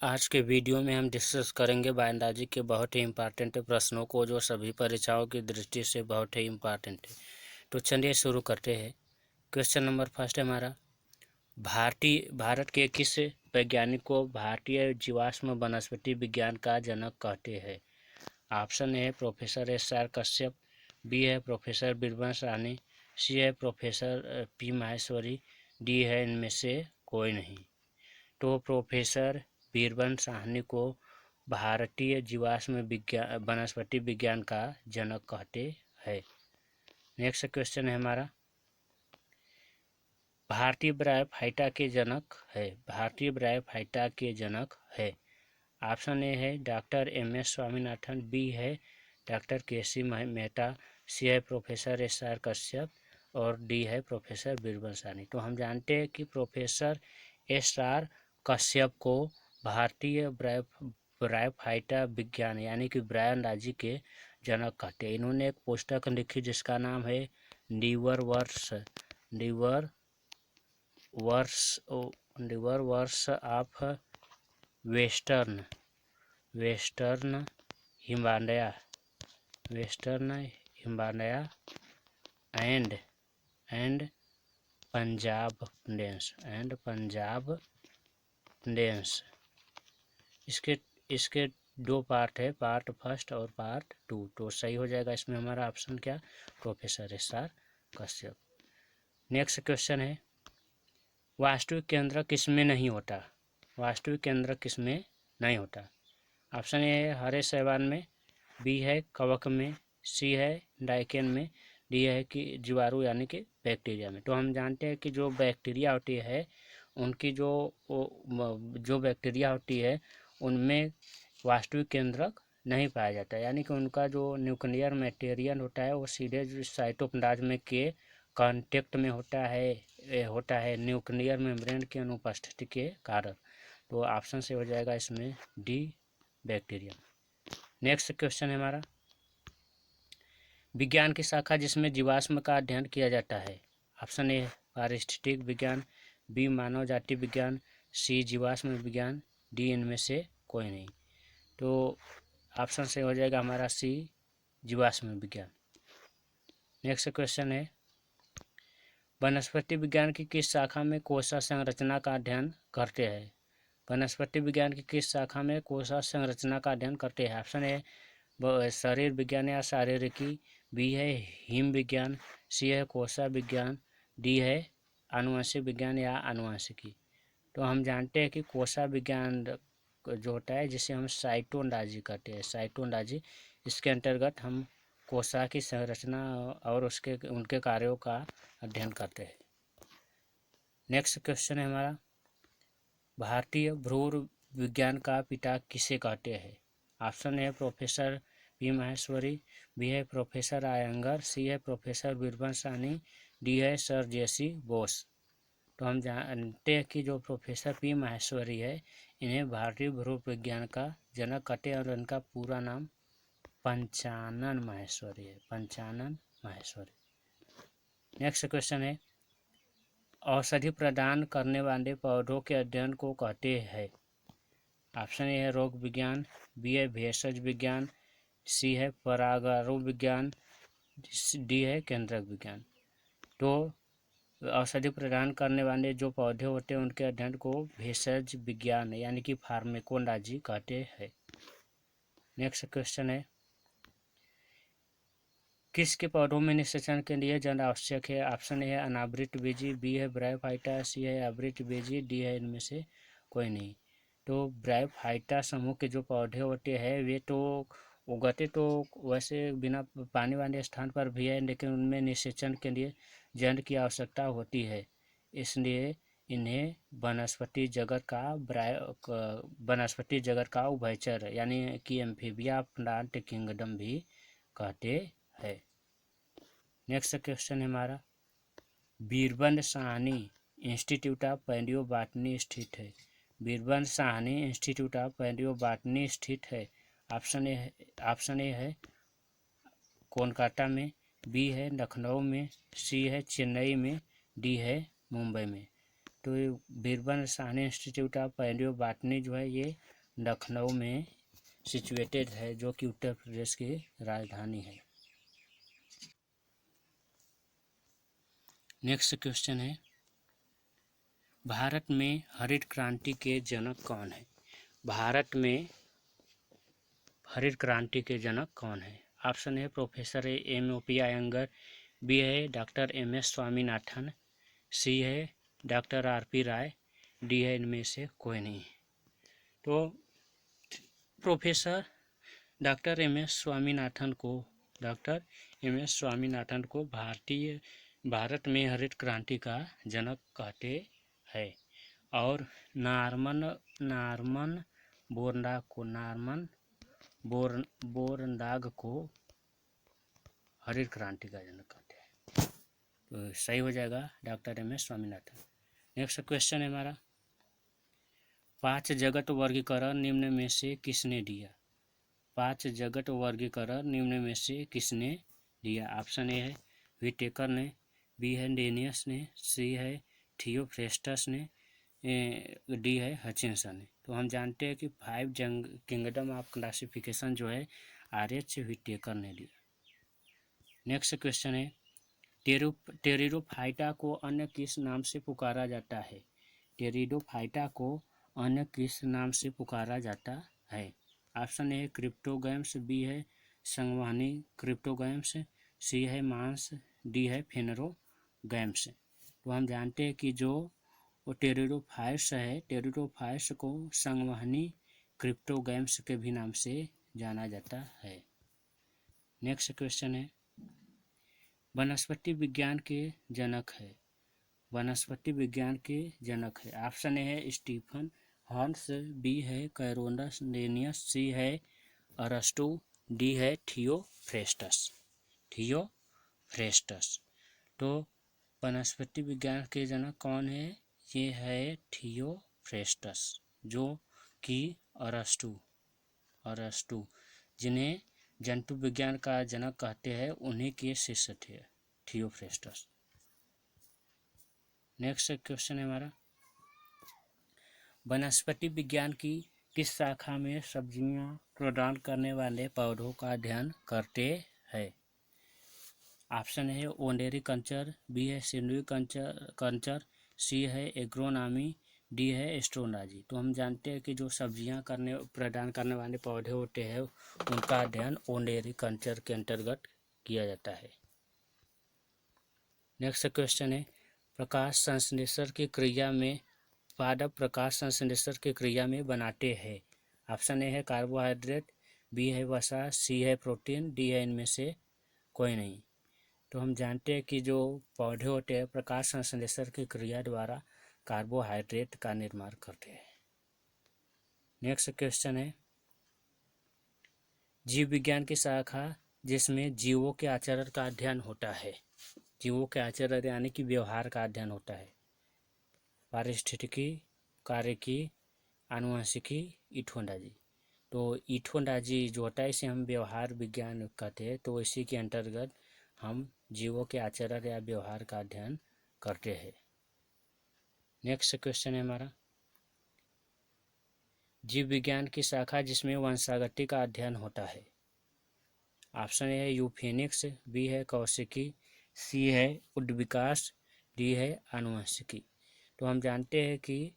आज के वीडियो में हम डिस्कस करेंगे बयानबाजी के बहुत ही इम्पॉर्टेंट प्रश्नों को, जो सभी परीक्षाओं की दृष्टि से बहुत ही इम्पॉर्टेंट है। तो चलिए शुरू करते हैं। क्वेश्चन नंबर फर्स्ट है हमारा, भारत के किस वैज्ञानिक को भारतीय जीवाश्म वनस्पति विज्ञान का जनक कहते हैं? Option A professor S R. Kashyap, B है प्रोफेसर बीरबल साहनी, सी है प्रोफेसर पी माहेश्वरी, डी है इनमें से कोई नहीं। तो प्रोफेसर बीरबल साहनी को भारतीय जीवाश्म विज्ञान वनस्पति विज्ञान का जनक कहते हैं। नेक्स्ट क्वेश्चन है हमारा, भारतीय ब्रायोफाइटा के जनक है। भारतीय ब्रायोफाइटा के जनक है। ऑप्शन ए है डॉक्टर एम.एस. स्वामीनाथन, बी है डॉक्टर के.सी. मेहता, सी है प्रोफेसर एस.आर. कश्यप और डी है प्रोफेसर बीरबल साहनी। तो हम जानते हैं कि प्रोफेसर एस.आर. कश्यप को भारतीय ब्रायोफाइटा विज्ञान यानी कि बयानबाजी के जनक कहते हैं। इन्होंने एक पुस्तक लिखी जिसका नाम है liverworts of western Himalaya and Punjab plains. इसके दो पार्ट है, पार्ट फर्स्ट और पार्ट 2। तो सही हो जाएगा इसमें हमारा ऑप्शन क्या, professor S R. Kashyap. Next question है, वास्तविक केंद्र किसमें नहीं होता? वास्तविक केंद्र किसमें नहीं होता? ऑप्शन ए है हरे शैवाल में, बी है कवक में, सी है डाइकेन में, डी है कि जीवाणु यानी कि बैक्टीरिया में। तो हम जानते हैं कि जो बैक्टीरिया होती है उनकी जो बैक्टीरिया होती है उनमें वास्तविक केंद्रक नहीं पाया जाता, यानी कि उनका जो न्यूक्लियर मटेरियल होता है वो सीधे जो साइटोप्लाज्म के कांटेक्ट में होता है न्यूक्लियर मेम्ब्रेन की अनुपस्थिति के कारण। तो ऑप्शन से हो जाएगा इसमें डी, बैक्टीरिया। नेक्स्ट क्वेश्चन है हमारा, विज्ञान की शाखा जिसमें जीवाश्म का अध्ययन किया जाता है। ऑप्शन ए पारिस्थितिक विज्ञान, बी मानव जाति विज्ञान, सी जीवाश्म विज्ञान, डी इनमें से कोई नहीं। तो ऑप्शन से हो जाएगा हमारा सी, जीवाश्म विज्ञान। नेक्स्ट क्वेश्चन है, वनस्पति विज्ञान की किस शाखा में कोशिका संरचना का अध्ययन करते हैं? वनस्पति विज्ञान की किस शाखा में कोशिका संरचना का अध्ययन करते हैं? ऑप्शन ए शरीर विज्ञान या शारीरिकी, बी है हिम विज्ञान, सी है कोशिका विज्ञान, डी है आनुवंशिक विज्ञान या आनुवंशिकी। तो हम जानते हैं कि कोशिका विज्ञान जो होता है जिसे हम साइटोलॉजी कहते हैं, साइटोलॉजी, इसके अंतर्गत हम कोशिका की संरचना और उनके कार्यों का अध्ययन करते हैं। नेक्स्ट क्वेश्चन है हमारा, भारतीय भ्रूण विज्ञान का पिता किसे कहते हैं? ऑप्शन है प्रोफेसर पी माहेश्वरी, बी है प्रोफेसर आयंगर, सी है प्रोफेसर बीरबल साहनी, डी है सर जेसी बोस। तो हम जानते हैं कि जो प्रोफेसर पी माहेश्वरी है इन्हें भारतीय भ्रूण विज्ञान का जनक कहते हैं और इनका पूरा नाम पंचानन माहेश्वरी है, पंचानन माहेश्वरी। नेक्स्ट क्वेश्चन है, औषधि प्रदान करने वाले पौधों के अध्ययन को कहते हैं? ऑप्शन ए है रोग विज्ञान, बी है भेषज विज्ञान, सी है परागरोग विज्ञान, डी है केंद्रक विज्ञान। तो औषधि प्रदान करने वाले जो पौधे होते हैं उनके अध्ययन को भेषज विज्ञान यानी कि फार्मेकोलॉजी कहते हैं। नेक्स्ट क्वेश्चन है, किसके पौधों में निषेचन के लिए जल आवश्यक है? ऑप्शन ए है अनावृत बीजी, बी है ब्रायोफाइटा, सी है आवृत बीजी, डी है इनमें से कोई नहीं। तो ब्रायोफाइटा समूह के जो पौधे होते हैं वे तो उगते तो वैसे बिना पानी वाले स्थान पर भी है, लेकिन उनमें निषेचन के लिए जल की आवश्यकता होती है, इसलिए इन्हें वनस्पति जगत का उभयचर यानी कि एम्फीबिया प्लांट किंगडम भी कहते हैं। नेक्स्ट क्वेश्चन है हमारा, Birbal Sahni institute of palaeobotany स्थित है? Birbal Sahni institute of palaeobotany स्थित है। ऑप्शन ए है कोलकाता में, बी है लखनऊ में, सी है चेन्नई में, डी है मुंबई में। तो ये बीरबल साहनी इंस्टीट्यूट ऑफ एंडियो बॉटनी जो है ये लखनऊ में सिचुएटेड है, जो कि उत्तर प्रदेश की राजधानी है। नेक्स्ट क्वेश्चन है, भारत में हरित क्रांति के जनक कौन है? भारत में हरित क्रांति के जनक कौन है? ऑप्शन है प्रोफेसर एम.ओ.पी. अयंगर, बी है डॉक्टर एम.एस. स्वामीनाथन, सी है डॉक्टर आर.पी. राय, डी है इनमें से कोई नहीं। तो प्रोफेसर डॉक्टर एम.एस. स्वामीनाथन को भारत में हरित क्रांति का जनक कहते हैं, और नॉर्मन बोरलॉग को हरित क्रांति का जनक कहते हैं। तो सही हो जाएगा doctor M S. Swaminathan. Next question है हमारा, 5 जगत वर्गीकरण निम्न में से किसने दिया? 5 जगत वर्गीकरण निम्न में से किसने दिया? ऑप्शन ए है व्हिटेकर ने, बी है डेनियस ने, सी है थियोफ्रेस्टस ने, डी है हचिंसन ने। तो हम जानते हैं कि 5 किंगडम ऑफ क्लासिफिकेशन जो है आर.एच. व्हिटेकर ने दिया। नेक्स्ट क्वेश्चन है, टेरिडोफाइटा को अन्य किस नाम से पुकारा जाता है? टेरिडोफाइटा को अन्य किस नाम से पुकारा जाता है? ऑप्शन ए क्रिप्टोगैम्स, बी है संवहनी क्रिप्टोगैम्स, सी है मांस, डी है फेनरोगैम्स। तो हम जानते हैं कि जो टेरिडोफाइट्स है, टेरिडोफाइट्स को संवहनी क्रिप्टोगैम्स के भी नाम से जाना जाता है। नेक्स्ट क्वेश्चन है, वनस्पति विज्ञान के जनक है? वनस्पति विज्ञान के जनक है। ऑप्शन ए है स्टीफन हॉर्न्स, बी है कैरोनस लेनियस, सी है अरस्टो, डी है थियोफ्रेस्टस। तो वनस्पति विज्ञान के जनक कौन है? ये है थियोफ्रेस्टस, जो कि अरस्टू जिन्हें जंतु विज्ञान का जनक कहते हैं, उन्हीं के शिष्य थे थियोफ्रेस्टस। नेक्स्ट क्वेश्चन है हमारा, वनस्पति विज्ञान की किस शाखा में सब्जियां प्रदान करने वाले पौधों का अध्ययन करते हैं? ऑप्शन है ओनेरी कल्चर, बी है सिल्वी कल्चर, सी है एग्रोनॉमी, डी है एस्ट्रोलॉजी। तो हम जानते हैं कि जो सब्जियां प्रदान करने वाले पौधे होते हैं, उनका अध्ययन ओनेरी कल्चर के अंतर्गत किया जाता है। नेक्स्ट क्वेश्चन है, प्रकाश संश्लेषण की क्रिया में पादप प्रकाश संश्लेषण की क्रिया में बनाते हैं। ऑप्शन ए है कार्बोहाइड्रेट, बी है वसा, सी है प्रोटीन, डी है इनमें से कोई नहीं। तो हम जानते हैं कि जो पौधे होते हैं प्रकाश संश्लेषण की क्रिया द्वारा कार्बोहाइड्रेट का निर्माण करते हैं। नेक्स्ट क्वेश्चन है, जीव विज्ञान की शाखा जिसमें जीवों के आचरण का अध्ययन होता है। जीवों के आचरण यानी कि व्यवहार का अध्ययन होता है। पारिस्थितिकी, कार्यकी, आनुवंशिकी, इथोलॉजी। तो इथोलॉजी जो होता है इसे हम व्यवहार विज्ञान कहते हैं। तो इसी के अंतर्गत हम जीवों के आचरण या व्यवहार का अध्ययन करते हैं। नेक्स्ट क्वेश्चन है हमारा, जीव विज्ञान की शाखा जिसमें वंशागति का अध्ययन होता है। ऑप्शन ए है यूफेनिक्स, बी है कौशिकी, सी है उद्विकास, डी है आनुवंशिकी। तो हम जानते हैं कि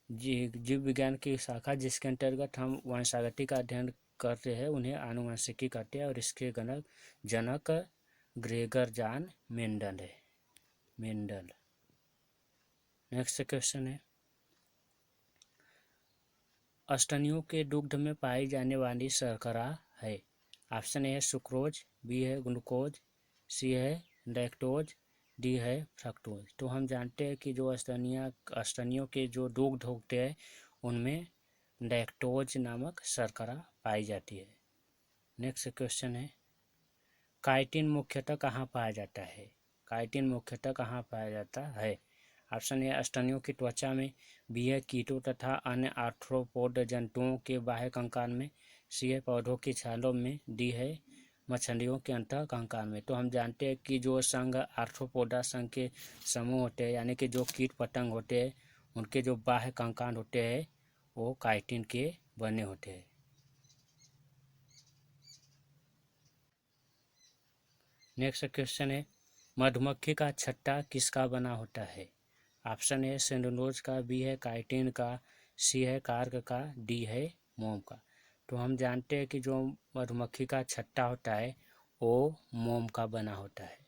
जीव विज्ञान की शाखा जिसके अंतर्गत हम वंशागति का अध्ययन करते हैं उन्हें आनुवंशिकी कहते हैं, और इसके जनक ग्रेगर जॉन मेंडल है। नेक्स्ट क्वेश्चन है, स्तनियों के दुग्ध में पाई जाने वाली शर्करा है। ऑप्शन ए है सुक्रोज, बी है ग्लूकोज, सी है लैक्टोज, डी है फ्रक्टोज। तो हम जानते हैं कि जो स्तनियों के जो दुग्ध होते हैं उनमें लैक्टोज नामक शर्करा पाई जाती है। नेक्स्ट क्वेश्चन है, काइटिन मुख्यतः कहाँ पाया जाता है? काइटिन मुख्यतः कहाँ पाया जाता है? ऑप्शन ए स्तनियों की त्वचा में, बी है कीटों तथा अन्य आर्थ्रोपोड जंतुओं के बाह्य कंकाल में, सी है पौधों की छालों में, डी है मछलियों के अंतः कंकाल में। तो हम जानते हैं कि जो संघ आर्थ्रोपोडा संघ के समूह होते हैं यानी कि जो कीट पतंग होते हैं उनके जो बाह्य कंकाल होते हैं वो काइटिन के बने होते हैं। नेक्स्ट क्वेश्चन है, मधुमक्खी का छत्ता किसका बना होता है? ऑप्शन ए सेलुलोज का, बी है काइटिन का, सी है कार्क का, डी है मोम का। तो हम जानते हैं कि जो मधुमक्खी का छत्ता होता है वो मोम का बना होता है।